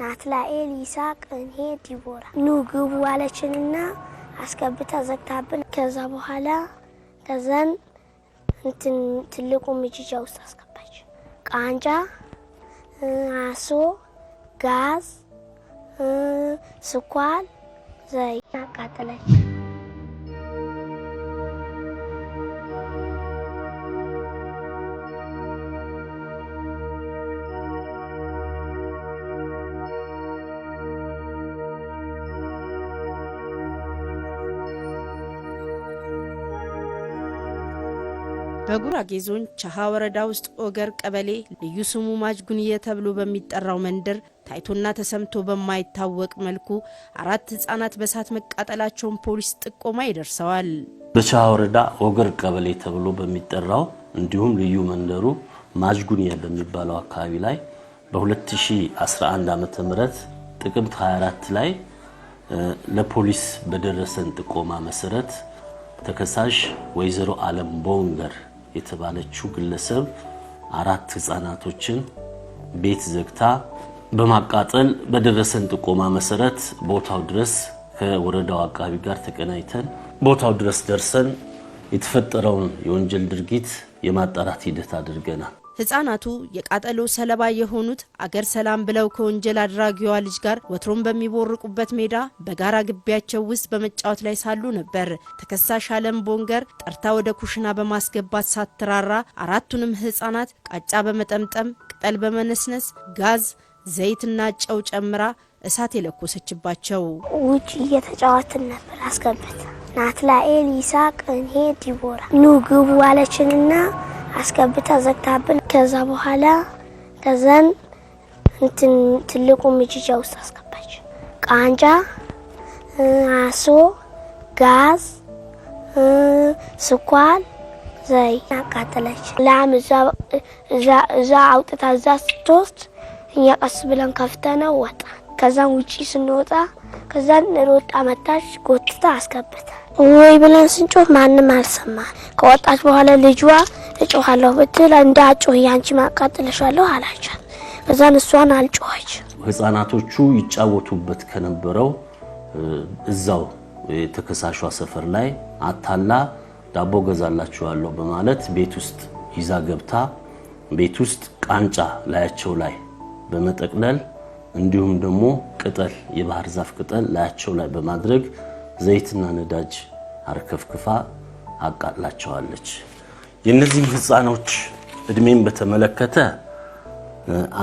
ናትናኤል ይስሐቅ እኔ ዲቦራ ኑ ግቡ አለችንና አስገብታ ዘግታብን ከዛ በኋላ ከዛን ትልቁ ምጅጃ ውስጥ አስገባች ቃንጫ አሶ ጋዝ ስኳር ዘይት አቃጠለች በጉራጌ ዞን ቻሃ ወረዳ ውስጥ ኦገር ቀበሌ ልዩ ስሙ ማጅጉንዬ ተብሎ በሚጠራው መንደር ታይቶና ተሰምቶ በማይታወቅ መልኩ 4 ህፃናት በሳት መቃጠላቸውን ፖሊስ ጥቆማ ይደርሰዋል። በቻሃ ወረዳ ኦገር ቀበሌ ተብሎ በሚጠራው እንዲሁም ልዩ መንደሩ ማጅጉንዬ በሚባለው አካባቢ ላይ በ2011 ዓመተ ምህረት ጥቅምት 24 ላይ ለፖሊስ በደረሰን ጥቆማ መሰረት ተከሳሽ ወይዘሮ ዓለም ቦንገር የተባለችው ግለሰብ 4 ህፃናቶችን ቤት ዘግታ በማቃጠል በደረሰን ጥቆማ መሰረት ቦታው ድረስ ከወረዳው አቃቢ ጋር ተቀናይተን ቦታው ድረስ ደርሰን የተፈጠረውን የወንጀል ድርጊት የማጣራት ሂደት አድርገናል። ህፃናቱ የቃጠሎ ሰለባ የሆኑት አገር ሰላም ብለው ከወንጀል አድራጊዋ ልጅ ጋር ወትሮም በሚቦርቁበት ሜዳ በጋራ ግቢያቸው ውስጥ በመጫወት ላይ ሳሉ ነበር። ተከሳሽ ዓለም ቦንገር ጠርታ ወደ ኩሽና በማስገባት ሳትራራ 4ቱንም ህፃናት ቃጫ በመጠምጠም ቅጠል በመነስነስ ጋዝ ዘይትና ጨው ጨምራ እሳት የለኮሰችባቸው። ውጪ እየተጫወትን ነበር አስገብታ ናትናኤል ይስሐቅ እኔ ዲቦራ ኑ ግቡ አለችንና አስገብታ ዘግታብን ከዛ በኋላ ከዛን ትልቁ ምጅጃ ውስጥ አስገባች ቃንጫ አሶ ጋዝ ስኳር ዘይት አቃጠለች። ላም እዛ አውጥታ እዛ ስትወስድ እኛ ቀስ ብለን ከፍተነው ወጣ። ከዛን ውጪ ስንወጣ ከዛን ሮጣ መጣች ጎትታ አስገብታ ወይ ብለን ስንጮህ ማንንም አልሰማን። ከወጣች በኋላ ልጇ እጮሃለሁ ብትል እንዳጮህ ያንቺ ማቃጠለሻለሁ አላቻት። ከዛን እሷን አልጮኸች። ህፃናቶቹ ይጫወቱበት ከነበረው እዛው የተከሳሿ ሰፈር ላይ አታላ ዳቦ ገዛላችኋለሁ በማለት ቤት ውስጥ ይዛ ገብታ ቤት ውስጥ ቃንጫ ላያቸው ላይ በመጠቅለል እንዲሁም ደግሞ ቅጠል የባህር ዛፍ ቅጠል ላያቸው ላይ በማድረግ ዘይትና ነዳጅ አርከፍክፋ አቃጥላቸዋለች። የነዚህ ህፃኖች እድሜን በተመለከተ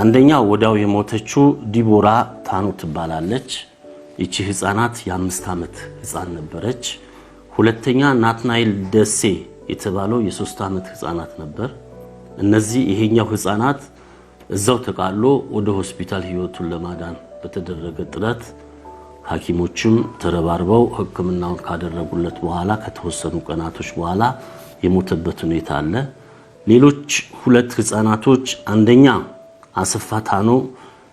አንደኛ ወዳው የሞተችው ዲቦራ ታኑ ትባላለች። እቺ ህፃናት የ5 ዓመት ህፃን ነበረች። ሁለተኛ ናትናኤል ደሴ የተባለው የ3 ዓመት ህፃናት ነበር። እነዚህ ይሄኛው ህፃናት እዛው ተቃሎ ወደ ሆስፒታል ህይወቱን ለማዳን በተደረገ ጥረት ሐኪሞችም ተረባርበው ህክምናውን ካደረጉለት በኋላ ከተወሰኑ ቀናቶች በኋላ የሞተበት ሁኔታ አለ። ሌሎች 2 ህፃናቶች አንደኛ አሰፋ ታኑ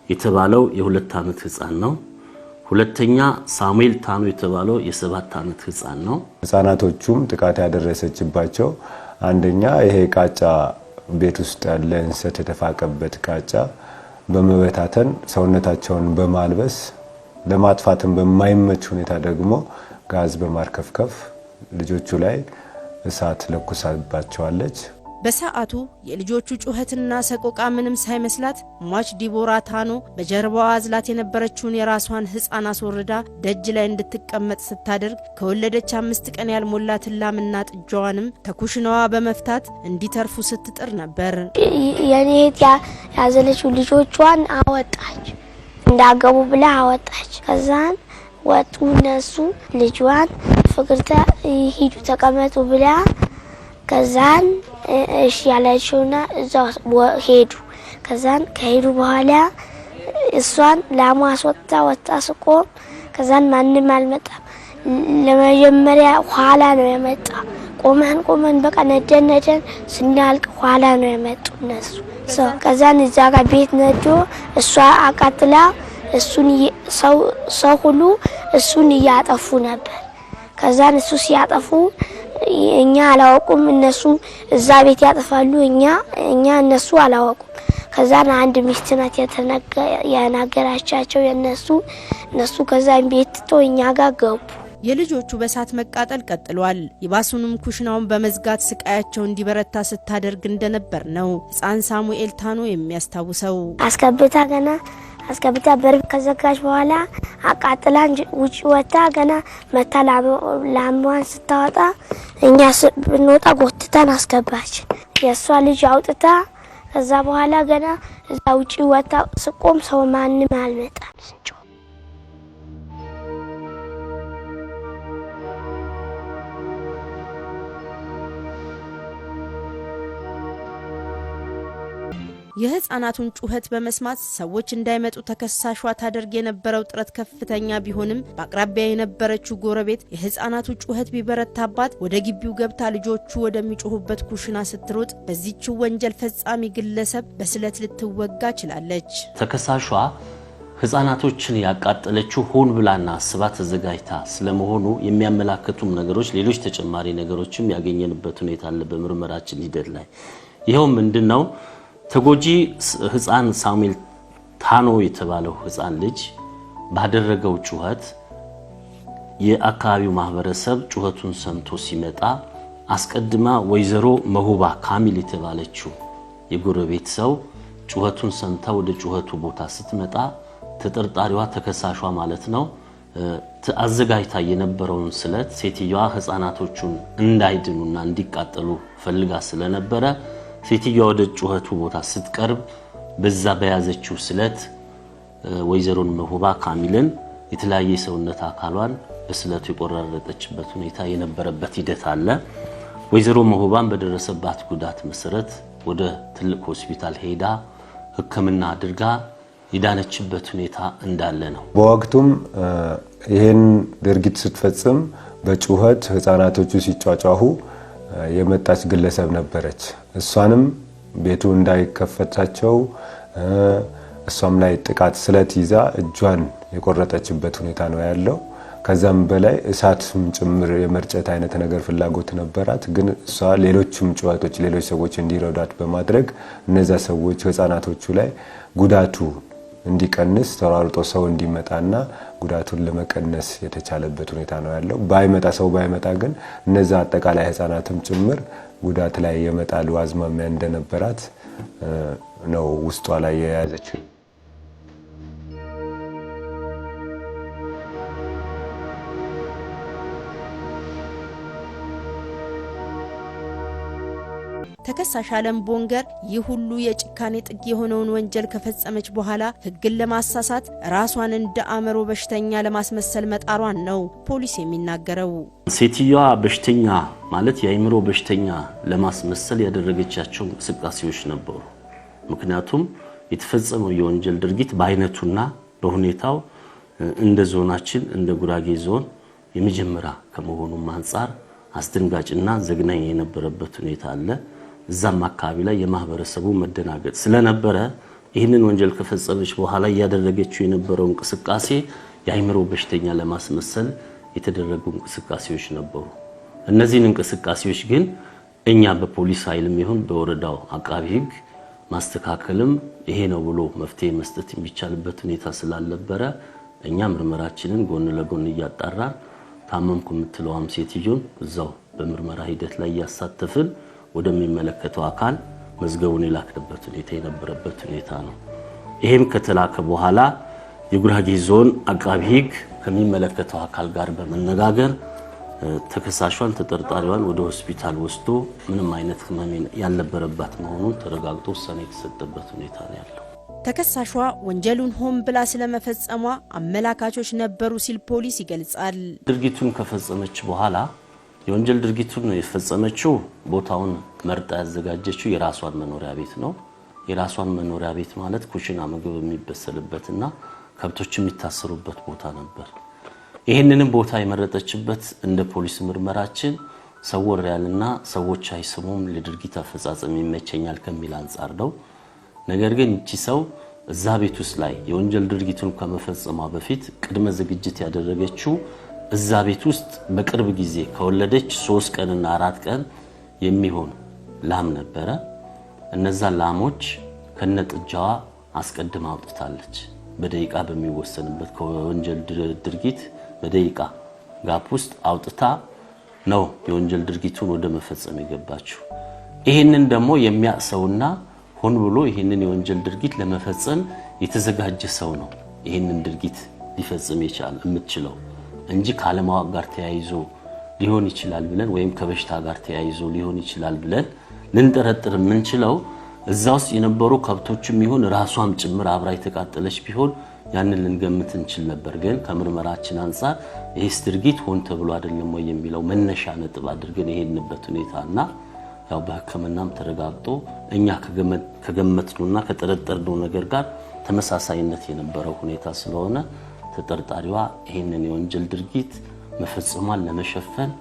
የተባለው የ2 ዓመት ህፃን ነው። ሁለተኛ ሳሙኤል ታኑ የተባለው የ7 ዓመት ህፃን ነው። ህፃናቶቹም ጥቃት ያደረሰችባቸው አንደኛ ይሄ ቃጫ ቤት ውስጥ ያለ እንሰት የተፋቀበት ቃጫ በመበታተን ሰውነታቸውን በማልበስ ለማጥፋትም በማይመች ሁኔታ ደግሞ ጋዝ በማርከፍከፍ ልጆቹ ላይ እሳት ለኩሳባቸዋለች። በሰዓቱ የልጆቹ ጩኸትና ሰቆቃ ምንም ሳይመስላት ሟች ዲቦራ ታኑ በጀርባዋ አዝላት የነበረችውን የራሷን ህፃን አስወርዳ ደጅ ላይ እንድትቀመጥ ስታደርግ ከወለደች 5 ቀን ያልሞላት ላምና ጥጃዋንም ከኩሽናዋ በመፍታት እንዲተርፉ ስትጥር ነበር። የኔት ያዘለችው ልጆቿን አወጣች እንዳገቡ ብላ አወጣች። ከዛን ወጡ እነሱ ልጇን ፍቅርታ ሂዱ ተቀመጡ ብላ ከዛን እሺ ያለችውና እዛው ሄዱ። ከዛን ከሄዱ በኋላ እሷን ላሟ ወጣ ስቆም ከዛን ማንንም አልመጣም። ለመጀመሪያ ኋላ ነው የመጣ። ቆመን በቃ ነደን ስናልቅ ኋላ ነው የመጡ እነሱ። ከዛን እዛ ጋር ቤት ነዶ እሷ አቃጥላ እሱን ሰው ሁሉ እሱን ያጠፉ ነበር። ከዛን እሱ ሲያጠፉ እኛ አላወቁም። እነሱ እዛ ቤት ያጠፋሉ እኛ እነሱ አላወቁም። ከዛና አንድ ሚስትናት ያናገራቻቸው እነሱ ከዛን ቤት ቶኛ ጋር ገቡ። የልጆቹ በሳት መቃጠል ቀጥሏል። ይባሱንም ኩሽናውን በመዝጋት ስቃያቸው እንዲበረታ ስታደርግ እንደነበር ነው ሕፃን ሳሙኤል ታኖ የሚያስታውሰው። አስከብታ በር ከዘጋች በኋላ አቃጥላን ውጪ ወጣ። ገና መታ ላሟን ስታወጣ እኛ ብንወጣ ጎትታን አስገባች። የሷ ልጅ አውጥታ ከዛ በኋላ ገና እዛ ውጪ ወጣ። ስቆም ሰው ማንም አልመጣም። የህፃናቱን ጩኸት በመስማት ሰዎች እንዳይመጡ ተከሳሿ ታደርግ የነበረው ጥረት ከፍተኛ ቢሆንም በአቅራቢያ የነበረችው ጎረቤት የህፃናቱ ጩኸት ቢበረታባት ወደ ግቢው ገብታ ልጆቹ ወደሚጮሁበት ኩሽና ስትሮጥ በዚህች ወንጀል ፈጻሚ ግለሰብ በስለት ልትወጋ ችላለች። ተከሳሿ ህፃናቶችን ያቃጠለችው ሆን ብላና አስባ ተዘጋጅታ ስለመሆኑ የሚያመላክቱም ነገሮች ሌሎች ተጨማሪ ነገሮችም ያገኘንበት ሁኔታ አለ በምርመራችን ሂደት ላይ። ይሄው ምንድነው? ተጎጂ ህፃን ሳሙኤል ታኖ የተባለው ህፃን ልጅ ባደረገው ጩኸት የአካባቢው ማህበረሰብ ጩኸቱን ሰምቶ ሲመጣ አስቀድማ ወይዘሮ መሁባ ካሚል የተባለችው የጎረቤት ሰው ጩኸቱን ሰምታ ወደ ጩኸቱ ቦታ ስትመጣ ተጠርጣሪዋ ተከሳሿ ማለት ነው አዘጋጅታ የነበረውን ስለት ሴትዮዋ ህፃናቶቹን እንዳይድኑና እንዲቃጠሉ ፈልጋ ስለነበረ ሴትዮዋ ወደ ጩኸቱ ቦታ ስትቀርብ በዛ በያዘችው ስለት ወይዘሮን መሁባ ካሚልን የተለያየ ሰውነት አካሏን በስለቱ የቆራረጠችበት ሁኔታ የነበረበት ሂደት አለ። ወይዘሮ መሁባን በደረሰባት ጉዳት መሰረት ወደ ትልቅ ሆስፒታል ሄዳ ሕክምና አድርጋ የዳነችበት ሁኔታ እንዳለ ነው። በወቅቱም ይሄን ድርጊት ስትፈጽም በጩኸት ህፃናቶቹ ሲጫጫሁ የመጣች ግለሰብ ነበረች። እሷንም ቤቱ እንዳይከፈታቸው እሷም ላይ ጥቃት ስለት ይዛ እጇን የቆረጠችበት ሁኔታ ነው ያለው። ከዛም በላይ እሳትም ጭምር የመርጨት አይነት ነገር ፍላጎት ነበራት። ግን እሷ ሌሎችም ጩኸቶች ሌሎች ሰዎች እንዲረዷት በማድረግ እነዛ ሰዎች ህፃናቶቹ ላይ ጉዳቱ እንዲቀንስ ተራርጦ ሰው እንዲመጣና ጉዳቱን ለመቀነስ የተቻለበት ሁኔታ ነው ያለው። ሰው ባይመጣ ግን እነዛ አጠቃላይ ህፃናትም ጭምር ጉዳት ላይ የመጣሉ አዝማሚያ እንደነበራት ነው ውስጧ ላይ የያዘችው። ተከሳሽ አለም ቦንገር ይህ ሁሉ የጭካኔ ጥግ የሆነውን ወንጀል ከፈጸመች በኋላ ህግን ለማሳሳት ራሷን እንደ አእምሮ በሽተኛ ለማስመሰል መጣሯን ነው ፖሊስ የሚናገረው። ሴትዮዋ በሽተኛ ማለት የአእምሮ በሽተኛ ለማስመሰል ያደረገቻቸው እንቅስቃሴዎች ነበሩ። ምክንያቱም የተፈጸመው የወንጀል ድርጊት በአይነቱና በሁኔታው እንደ ዞናችን እንደ ጉራጌ ዞን የመጀመሪያ ከመሆኑም አንፃር አስደንጋጭና ዘግናኝ የነበረበት ሁኔታ አለ። እዛም አካባቢ ላይ የማህበረሰቡ መደናገጥ ስለነበረ ይህንን ወንጀል ከፈጸመች በኋላ ያደረገችው የነበረው እንቅስቃሴ የአእምሮ በሽተኛ ለማስመሰል የተደረጉ እንቅስቃሴዎች ነበሩ። እነዚህን እንቅስቃሴዎች ግን እኛ በፖሊስ ኃይልም ይሁን በወረዳው አቃቢ ህግ ማስተካከልም ይሄ ነው ብሎ መፍትሄ መስጠት የሚቻልበት ሁኔታ ስላልነበረ እኛ ምርመራችንን ጎን ለጎን እያጣራን ታመምኩ የምትለዋም ሴትዮን እዛው በምርመራ ሂደት ላይ ያሳተፍን ወደሚመለከተው አካል መዝገቡን የላክንበት ሁኔታ የነበረበት ሁኔታ ነው። ይሄም ከተላከ በኋላ የጉራጌ ዞን አቃቢ ህግ ከሚመለከተው አካል ጋር በመነጋገር ተከሳሿን ተጠርጣሪዋን ወደ ሆስፒታል ወስዶ ምንም አይነት ህመም ያልነበረባት መሆኑን ተረጋግጦ ውሳኔ የተሰጠበት ሁኔታ ነው ያለው። ተከሳሿ ወንጀሉን ሆን ብላ ስለመፈጸሟ አመላካቾች ነበሩ ሲል ፖሊስ ይገልጻል። ድርጊቱን ከፈጸመች በኋላ የወንጀል ድርጊቱን የፈጸመችው ቦታውን መርጣ ያዘጋጀችው የራሷን መኖሪያ ቤት ነው። የራሷን መኖሪያ ቤት ማለት ኩሽና ምግብ የሚበሰልበትና ከብቶች የሚታሰሩበት ቦታ ነበር። ይሄንንም ቦታ የመረጠችበት እንደ ፖሊስ ምርመራችን ሰወር ያልና ሰዎች አይስሙም ለድርጊት አፈጻጸም ይመቸኛል ከሚል አንፃር ነው። ነገር ግን እቺ ሰው እዛ ቤት ውስጥ ላይ የወንጀል ድርጊቱን ከመፈጸሟ በፊት ቅድመ ዝግጅት ያደረገችው እዛ ቤት ውስጥ በቅርብ ጊዜ ከወለደች 3 ቀንና 4 ቀን የሚሆን ላም ነበረ። እነዛ ላሞች ከነጥጃዋ አስቀድማ አውጥታለች። በደቂቃ በሚወሰንበት ከወንጀል ድርጊት በደቂቃ ጋፕ ውስጥ አውጥታ ነው የወንጀል ድርጊቱን ወደ መፈጸም የገባችው። ይሄንን ደግሞ የሚያሰውና ሆን ብሎ ይሄንን የወንጀል ድርጊት ለመፈጸም የተዘጋጀ ሰው ነው ይሄንን ድርጊት ሊፈጽም የምትችለው እንጂ ካለማወቅ ጋር ተያይዞ ሊሆን ይችላል ብለን ወይም ከበሽታ ጋር ተያይዞ ሊሆን ይችላል ብለን ልንጠረጥር የምንችለው እዛ ውስጥ የነበሩ ከብቶችም ይሁን ራሷም ጭምር አብራ የተቃጠለች ቢሆን ያንን ልንገምት እንችል ነበር። ግን ከምርመራችን አንፃር ይህስ ድርጊት ሆን ተብሎ አይደለም ወይ የሚለው መነሻ ነጥብ አድርገን ይሄንበት ሁኔታና ያው በሕክምናም ተረጋግጦ እኛ ከገመትነውና ከጠረጠርነው ነገር ጋር ተመሳሳይነት የነበረው ሁኔታ ስለሆነ ተጠርጣሪዋ ይሄንን የወንጀል ድርጊት መፈጸሟን ለመሸፈን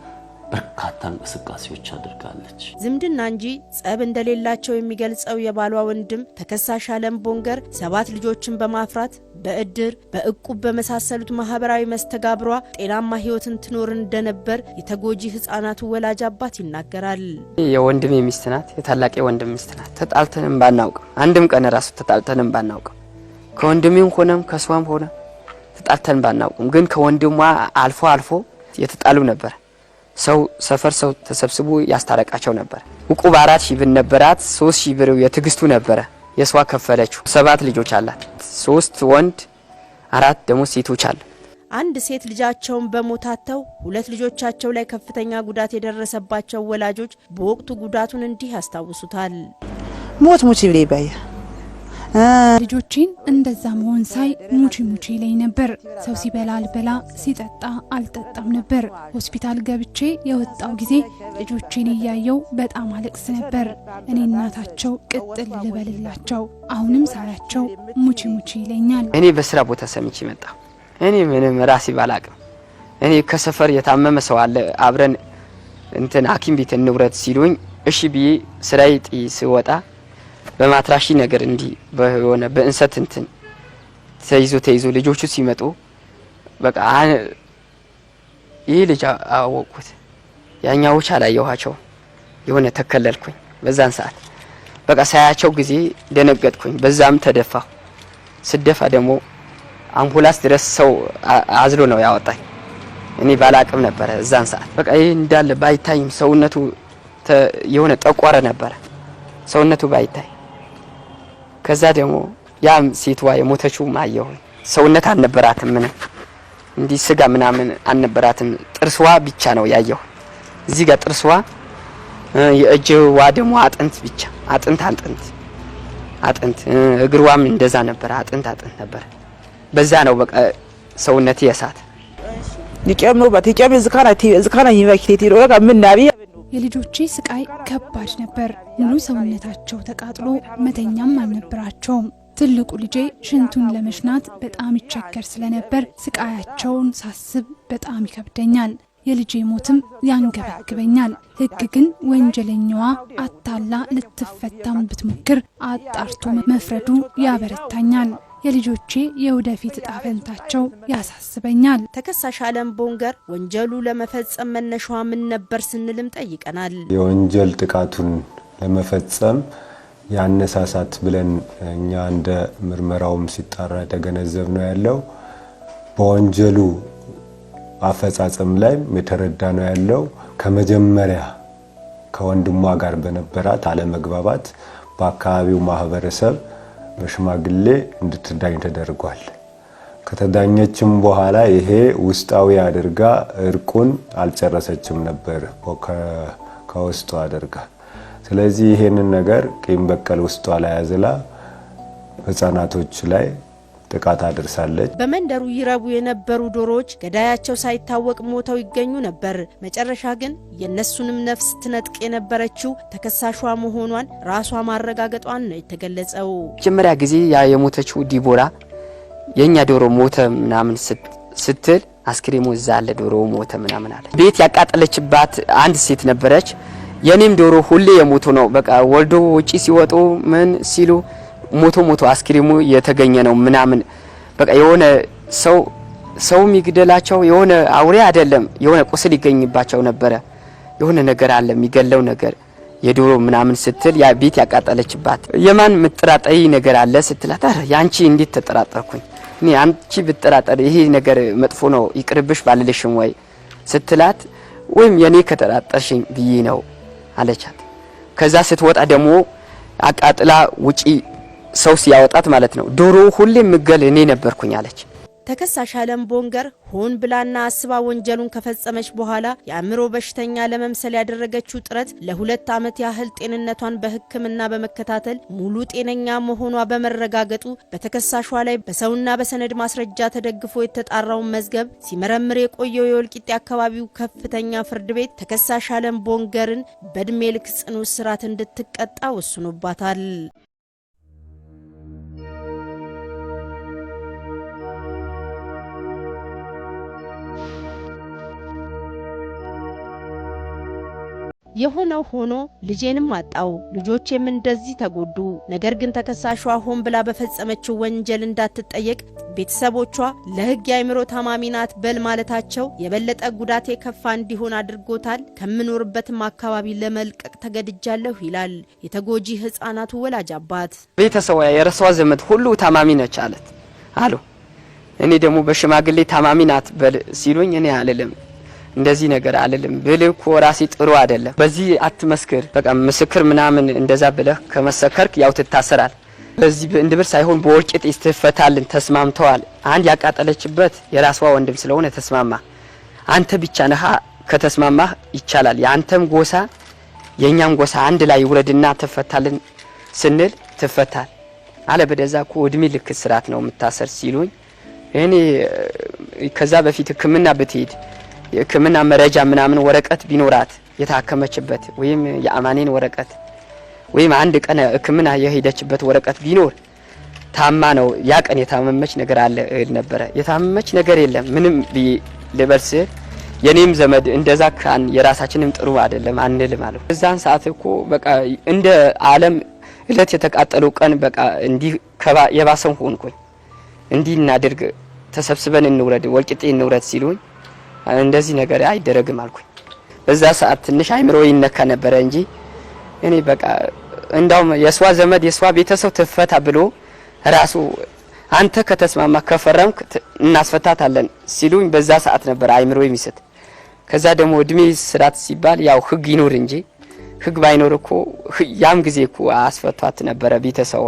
በርካታ እንቅስቃሴዎች አድርጋለች። ዝምድና እንጂ ጸብ እንደሌላቸው የሚገልጸው የባሏ ወንድም ተከሳሽ አለም ቦንገር 7 ልጆችን በማፍራት በእድር በእቁብ በመሳሰሉት ማህበራዊ መስተጋብሯ ጤናማ ህይወትን ትኖር እንደነበር የተጎጂ ህፃናቱ ወላጅ አባት ይናገራል። የወንድሜ ሚስት ናት፣ የታላቄ ወንድም ሚስት ናት። ተጣልተንም ባናውቅም አንድም ቀን ራሱ ተጣልተንም ባናውቅም ከወንድሜም ሆነም ከሷም ሆነ ተጣልተን ባናውቅም ግን ከወንድሟ አልፎ የተጣሉ ነበር። ሰው ሰፈር ሰው ተሰብስቦ ያስታረቃቸው ነበር። እቁብ 4000 ብር ነበራት፣ 3000 ብር የትግስቱ ነበረ የሷ ከፈለችው። 7 ልጆች አላት፣ 3 ወንድ 4 ደግሞ ሴቶች አሉ። አንድ ሴት ልጃቸውን በሞታተው 2 ልጆቻቸው ላይ ከፍተኛ ጉዳት የደረሰባቸው ወላጆች በወቅቱ ጉዳቱን እንዲህ ያስታውሱታል። ሞት ሙቺ ብለ ይባያ ልጆቼን እንደዛ መሆን ሳይ ሙቺ ላይ ነበር። ሰው ሲበላ አልበላ ሲጠጣ አልጠጣም ነበር። ሆስፒታል ገብቼ የወጣው ጊዜ ልጆቼን እያየው በጣም አለቅስ ነበር። እኔ እናታቸው ቅጥል ልበልላቸው አሁንም ሳያቸው ሙቺ ይለኛል። እኔ በስራ ቦታ ሰምቼ መጣ። እኔ ምንም ራሴ ባላቅም እኔ ከሰፈር የታመመ ሰው አለ አብረን እንትን ሐኪም ቤት እንውረድ ሲሉኝ እሺ ብዬ ስራዬ ሲወጣ በማትራሺ ነገር እንዲ በሆነ በእንሰት እንትን ተይዞ ልጆቹ ሲመጡ በቃ ይሄ ልጅ አወቁት። ያኛዎች አላየኋቸው የሆነ ተከለልኩኝ። በዛን ሰዓት በቃ ሳያቸው ጊዜ ደነገጥኩኝ። በዛም ተደፋሁ። ስደፋ ደግሞ አምቡላንስ ድረስ ሰው አዝሎ ነው ያወጣኝ። እኔ ባላቅም ነበር እዛን ሰዓት በቃ ይሄ እንዳለ ባይታይም ሰውነቱ የሆነ ጠቆረ ነበር ሰውነቱ ባይታይ። ከዛ ደግሞ ያም ሴትዋ የሞተችው ማየው ሰውነት አልነበራትም፣ ምንም እንዲ ስጋ ምናምን አልነበራትም። ጥርስዋ ብቻ ነው ያየው። እዚህ ጋር ጥርስዋ የእጅዋ ደግሞ አጥንት ብቻ አጥንት እግሯም እንደዛ ነበር፣ አጥንት ነበር። በዛ ነው በቃ ሰውነት የሳት ሊቀም ነው ባትቀም ዝካና ይመክቴት ይሮጋ ምን ናቢ የልጆቼ ስቃይ ከባድ ነበር። ሙሉ ሰውነታቸው ተቃጥሎ መተኛም አልነበራቸውም። ትልቁ ልጄ ሽንቱን ለመሽናት በጣም ይቸገር ስለነበር ስቃያቸውን ሳስብ በጣም ይከብደኛል። የልጄ ሞትም ያንገበግበኛል። ሕግ ግን ወንጀለኛዋ አታላ ልትፈታም ብትሞክር አጣርቶ መፍረዱ ያበረታኛል። የልጆቼ የወደፊት ዕጣ ፈንታቸው ያሳስበኛል። ተከሳሽ አለም ቦንገር ወንጀሉ ለመፈጸም መነሻዋ ምን ነበር ስንልም ጠይቀናል። የወንጀል ጥቃቱን ለመፈጸም ያነሳሳት ብለን እኛ እንደ ምርመራውም ሲጣራ ተገነዘብ ነው ያለው። በወንጀሉ አፈጻጸም ላይ የተረዳ ነው ያለው። ከመጀመሪያ ከወንድሟ ጋር በነበራት አለመግባባት በአካባቢው ማህበረሰብ በሽማግሌ እንድትዳኝ ተደርጓል። ከተዳኘችም በኋላ ይሄ ውስጣዊ አድርጋ እርቁን አልጨረሰችም ነበር ከውስጧ አድርጋ። ስለዚህ ይሄንን ነገር ቂም በቀል ውስጧ ላይ ያዝላ ህፃናቶች ላይ ጥቃት አድርሳለች። በመንደሩ ይረቡ የነበሩ ዶሮዎች ገዳያቸው ሳይታወቅ ሞተው ይገኙ ነበር። መጨረሻ ግን የነሱንም ነፍስ ትነጥቅ የነበረችው ተከሳሿ መሆኗን ራሷ ማረጋገጧን ነው የተገለጸው። መጀመሪያ ጊዜ ያ የሞተችው ዲቦራ የኛ ዶሮ ሞተ ምናምን ስትል አስክሬሙ እዛ አለ ዶሮ ሞተ ምናምን አለ። ቤት ያቃጠለችባት አንድ ሴት ነበረች። የኔም ዶሮ ሁሌ የሞቱ ነው በቃ ወልዶ ውጪ ሲወጡ ምን ሲሉ ሞቶ አስክሬሙ የተገኘ ነው ምናምን በቃ የሆነ ሰው የሚገደላቸው የሆነ አውሬ አይደለም የሆነ ቁስል ይገኝባቸው ነበር። የሆነ ነገር አለ የሚገለው ነገር የዶሮ ምናምን ስትል ያ ቤት ያቃጠለችባት የማን ምጥራጣይ ነገር አለ ስትላት አረ ያንቺ እንዴት ተጠራጠርኩኝ እኔ አንቺ ብትጠራጠር ይሄ ነገር መጥፎ ነው ይቅርብሽ ባልልሽም ወይ ስትላት ወይም የኔ ከተጠራጠርሽኝ ብዬ ነው አለቻት። ከዛ ስትወጣ ደግሞ አቃጥላ ውጪ ሰው ሲያወጣት ማለት ነው ዶሮ ሁሌ ምገል እኔ ነበርኩኝ አለች። ተከሳሽ አለም ቦንገር ሆን ብላና አስባ ወንጀሉን ከፈጸመች በኋላ የአእምሮ በሽተኛ ለመምሰል ያደረገችው ጥረት ለ2 ዓመት ያህል ጤንነቷን በሕክምና በመከታተል ሙሉ ጤነኛ መሆኗ በመረጋገጡ በተከሳሿ ላይ በሰውና በሰነድ ማስረጃ ተደግፎ የተጣራውን መዝገብ ሲመረምር የቆየው የወልቂጤ አካባቢው ከፍተኛ ፍርድ ቤት ተከሳሽ አለም ቦንገርን በእድሜ ልክ ጽኑ እስራት እንድትቀጣ ወስኖባታል። የሆነው ሆኖ ልጄንም አጣው ልጆቼም እንደዚህ ተጎዱ። ነገር ግን ተከሳሿ ሆን ብላ በፈጸመችው ወንጀል እንዳትጠየቅ ቤተሰቦቿ ለሕግ የአእምሮ ታማሚ ናት በል ማለታቸው የበለጠ ጉዳቴ ከፋ እንዲሆን አድርጎታል። ከምኖርበትም አካባቢ ለመልቀቅ ተገድጃለሁ ይላል የተጎጂ ህፃናቱ ወላጅ አባት። ቤተሰቧ የራሷ ዘመድ ሁሉ ታማሚ ነች አለት አሉ። እኔ ደግሞ በሽማግሌ ታማሚ ናት በል ሲሉኝ እኔ አልልም እንደዚህ ነገር አልልም ብልኩ ራሴ ጥሩ አይደለም በዚህ አትመስክር በቃ ምስክር ምናምን እንደዛ ብለህ ከመሰከርክ ያው ትታሰራል። በዚህ እንድብር ሳይሆን በወልቂጤ ይስተፈታልን ተስማምተዋል። አንድ ያቃጠለችበት የራስዋ ወንድም ስለሆነ ተስማማ። አንተ ብቻ ነህ ከተስማማህ ይቻላል ያንተም ጎሳ የኛም ጎሳ አንድ ላይ ይውረድና ተፈታልን ስንል ተፈታል አለ። በደዛኩ እድሜ ልክ ስራት ነው የምታሰር ሲሉኝ እኔ ከዛ በፊት ሕክምና ብትሄድ የሕክምና መረጃ ምናምን ወረቀት ቢኖራት የታከመችበት ወይም የአማኔን ወረቀት ወይም አንድ ቀን ሕክምና የሄደችበት ወረቀት ቢኖር ታማ ነው ያ ቀን የታመመች ነገር አለ ነበር። የታመመች ነገር የለም ምንም ልበርስ የኔም ዘመድ እንደዛ ካን የራሳችንም ጥሩ አይደለም አንል ማለት እዛን ሰዓት እኮ በቃ እንደ ዓለም እለት የተቃጠሉ ቀን በቃ እንዲ የባሰው ሆንኩኝ። እንዲ እናድርግ ተሰብስበን እንውረድ ወልቂጤ እንውረድ ሲሉኝ እንደዚህ ነገር አይደረግም አልኩኝ። በዛ ሰዓት ትንሽ አይምሮ ይነካ ነበር እንጂ እኔ በቃ እንዳውም የስዋ ዘመድ የስዋ ቤተሰብ ተፈታ ብሎ ራሱ አንተ ከተስማማ ከፈረምክ እናስፈታታለን ሲሉኝ በዛ ሰዓት ነበር አይምሮ የሚሰጥ። ከዛ ደግሞ እድሜ ስራት ሲባል ያው ህግ ይኖር እንጂ ህግ ባይኖር እኮ ያም ጊዜ እኮ አስፈቷት ነበር ቤተሰቧ።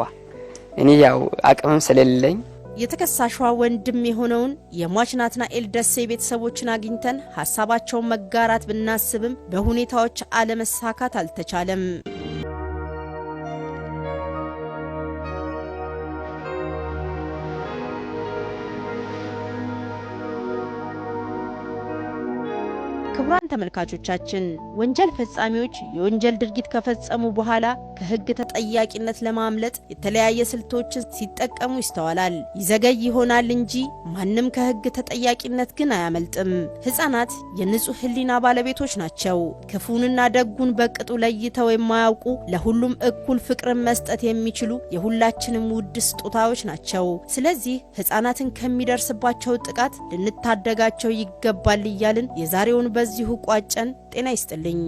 እኔ ያው አቅምም ስለሌለኝ የተከሳሿ ወንድም የሆነውን የሟች ናትናኤል ደሴ ቤተሰቦችን አግኝተን ሐሳባቸውን መጋራት ብናስብም በሁኔታዎች አለመሳካት አልተቻለም። ክቡራን ተመልካቾቻችን ወንጀል ፈጻሚዎች የወንጀል ድርጊት ከፈጸሙ በኋላ ከህግ ተጠያቂነት ለማምለጥ የተለያየ ስልቶችን ሲጠቀሙ ይስተዋላል። ይዘገይ ይሆናል እንጂ ማንም ከህግ ተጠያቂነት ግን አያመልጥም። ህፃናት የንጹህ ህሊና ባለቤቶች ናቸው። ክፉንና ደጉን በቅጡ ለይተው የማያውቁ ለሁሉም እኩል ፍቅርን መስጠት የሚችሉ የሁላችንም ውድ ስጦታዎች ናቸው። ስለዚህ ህፃናትን ከሚደርስባቸው ጥቃት ልንታደጋቸው ይገባል እያልን የዛሬውን በዚሁ ቋጨን። ጤና ይስጥልኝ።